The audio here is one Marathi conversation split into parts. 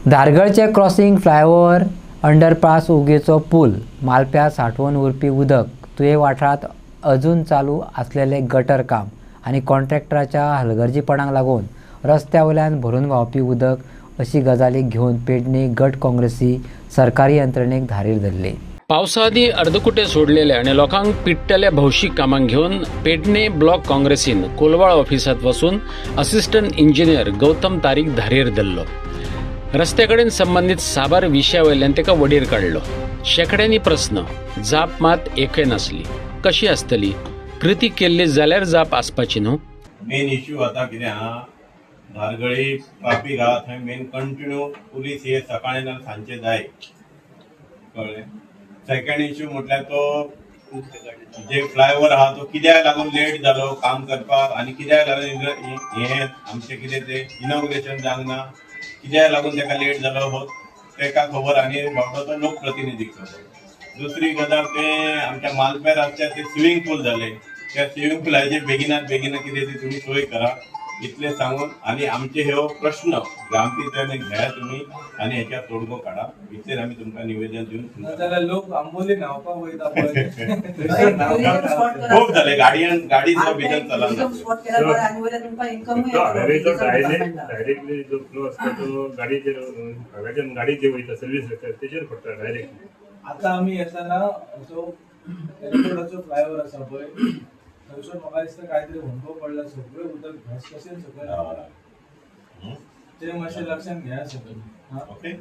धारगळचे क्रॉसिंग फ्लायओव्हर अंडरपास उगेचो पूल मालप्या साठवून उरपी उदक तुये वाठारात अजून चालू असलेले गटर काम आणि कॉन्ट्रॅक्टराच्या हलगर्जीपणाक लागून रस्त्यावयल्यान भरून व्हांवपी उदक अशी गजाली घेवन पेडणे गट काँग्रेसी सरकारी यंत्रणेक धारीर धरले। पावसाआधी अर्धकुटे सोडलेल्या आणि लोकांक पिट्टल्या भौशीक कामांक घेऊन पेडणे ब्लॉक काँग्रेसीन कोलवाळ ऑफिसात वसून असिस्टंट इंजिनियर गौतम तारीक धारीर धरलो। रस्त्याकडेन संबंधित साबार विशयावयल्यान तेका वडीर काडलो। शेकड्यांनी प्रस्न, जाप मात एकय नासली। कशी आसतली? कृती केल्ली जाल्यार जाप आसपाची न्हू। मेन इश्यू आता कितें आहा, धारगळी ट्राफिक आहा थंय मेन कंटिन्यू पुलीस हे सकाळी सांजचे जाय कळ्ळें। सेकंड इश्यू म्हटल्यार तो जे फ्लायओव्हर आहा तो कित्याक लागून लेट जालो काम करपाक आनी कित्याक लागून हे आमचे कितें ते इनॉग्रेशन जावंक ना, कित्याक लागून ताका लेट जालो हो ताका खबर आनी बाबडो तो लोकप्रतिनिधीक खबर। दुसरी गजाल ते आमच्या मालप्या रस्त्यार ते स्विमींग पूल जाले, त्या स्विमींग पुलाचेर बेगिनात बेगीना कितें ते तुमी सोय करा इतले सांगून आनी आमचे हे प्रश्न ग्रामपंचायतीन घ्या तुमी आनी हेच्या तोडगो काडा इतलेर आमी तुमकां निवेदन दिवन नाजाल्यार लोक आंबोली न्हांवपाक वयता पळय खूब जाले गाडी भितर चलना। डायरेक्टली जो फ्लो असता तो गाडीचेर हांगाच्यान गाडी जे वयता सर्वीस तेजेर पडटा डायरेक्टली। आता आमी येताना जो एअरपोर्टाचो फ्लायओव्हर आसा पळय थंयसून म्हाका दिसता काहीतरी हुंडको पडला, सगळें उदक घसघशीन सकयल ते मातशें लक्षांत घेया सकयल। ओके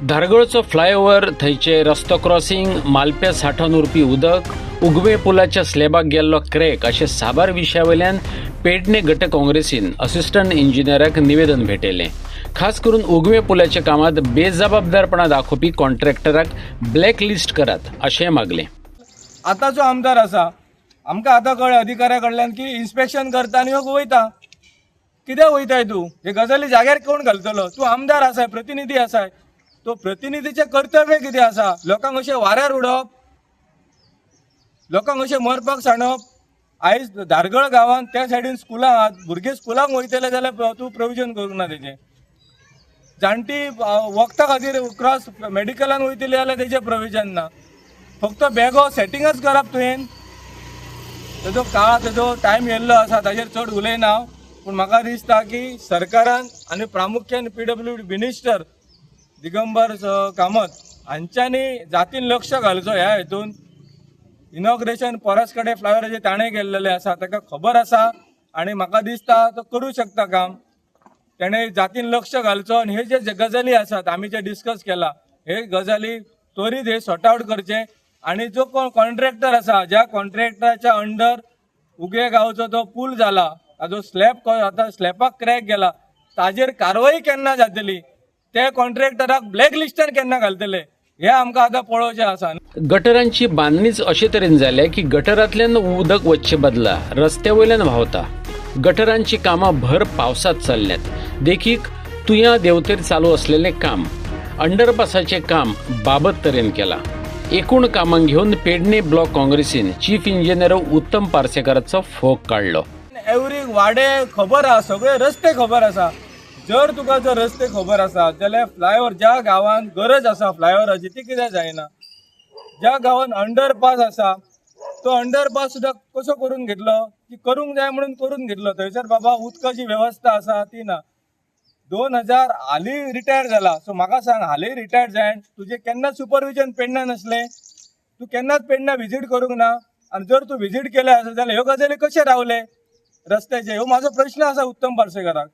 धारगळचो फ्लायओव्हर, थंयचे रस्तो क्रॉसिंग, मालप्या साठोवन उरपी उदक, उगवे पुलाच्या स्लॅबाक गेल्लो क्रॅक अशे साबार विशयावयल्यान पेडणे गट काँग्रेसीन असिस्टंट इंजिनियराक निवेदन भेटयलें। खास करून उगवे पुलाच्या कामात बेजबाबदारपणा दाखोवपी कॉन्ट्रॅक्टराक ब्लॅक लिस्ट करात अशें मागलें। आता जो आमदार आसा आमकां आतां कळ्ळें अधिकाऱ्या कडल्यान की इन्स्पेक्शन करता आनी हो वयता। कित्याक वयताय तूं? हे गजाली जाग्यार कोण घालतलो? तूं आमदार आसाय, प्रतिनिधी आसाय, तो प्रतिनिधीचें कर्तव्य कितें आसा? लोकांक अशें वाऱ्यार उडोवप, लोकांक अशें मरपाक सांडप। आयज धारगळ गांवांत त्या सायडीन स्कुलां आहात, भुरगे स्कुलांक वयतले जाल्यार तूं प्रोविजन करूंक ना तेजें। जाणटी वखदा खातीर क्रॉस मेडिकलान वयतली जाल्यार तेजें प्रोविजन ना। फक्त बॅगो सेटिंगच करप तुवें। तेजो काळ तेजो टायम येयल्लो आसा, ताजेर चड उलयना, पूण म्हाका दिसता की सरकारान आनी प्रामुख्यान PWD मिनिस्टर दिगंबर कामत हांच्यांनी जातीन लक्ष घालचो ह्या हेतून। इनॉग्रेशन परस कडेन फ्लायओव्हराचेर ताणें केल्लेलें आसा, ताका खबर आसा आनी म्हाका दिसता तो करूं शकता काम। तेणें जातीन लक्ष घालचो आनी हे जे गजाली आसात आमी जे डिस्कस केला हे गजाली त्वरीत हे सॉर्ट आउट करचे आनी जो कोण कॉन्ट्रॅक्टर आसा, ज्या कॉन्ट्रॅक्टराच्या अंडर उगे गांवचो तो पूल जाला, ताजो स्लॅब आतां स्लॅबाक क्रॅक गेला, ताजेर कारवाई केन्ना जातली, ते कॉन्ट्रॅक्टराक ब्लॅक लिस्टान केन्ना घालतले हे आमकां आतां पळोवचें आसा। गटरांची बांदणीच अशे तरेन जाल्या की गटरांतल्यान उदक वचचे बदला रस्त्या वयल्यान व्हांवता। गटरांची कामां भर पावसात चल्ल्यात। देखीक तुया देंवतेर चालू असलेलें काम, अंडरपासाचें काम बाबत तरेन केलां। एकूण कामांक घेवन पेडणे ब्लॉक काँग्रेसीन चीफ इंजिनियर उत्तम पार्सेकराचो फोग काडलो। एवरी वाडे खबर आसा, सगळे रस्ते खबर आसा। जर तुका जर रस्ते खबर आसा जाल्यार फ्लायओव्हर ज्या गांवांत गरज आसा फ्लायओव्हराची ती कित्याक जायना? ज्या गांवांत अंडरपास आसा तो अंडरपास सुद्दां कसो करून घेतलो की करूंक जाय म्हणून करून घेतलो, थंयसर बाबा उदकाची वेवस्था आसा ती ना। 2000 हालीं रिटायर जाला, सो म्हाका सांग हालीं रिटायर जायन तुजें केन्ना सुपरविजन पेडण्या नासलें? तूं केन्नाच पेडण्या विजीट करूंक ना, आनी जर तूं विजीट केलें आसा जाल्यार ह्यो गजाली कशे रावले रस्त्याचे? हो म्हाजो प्रश्न आसा उत्तम पार्सेकराक।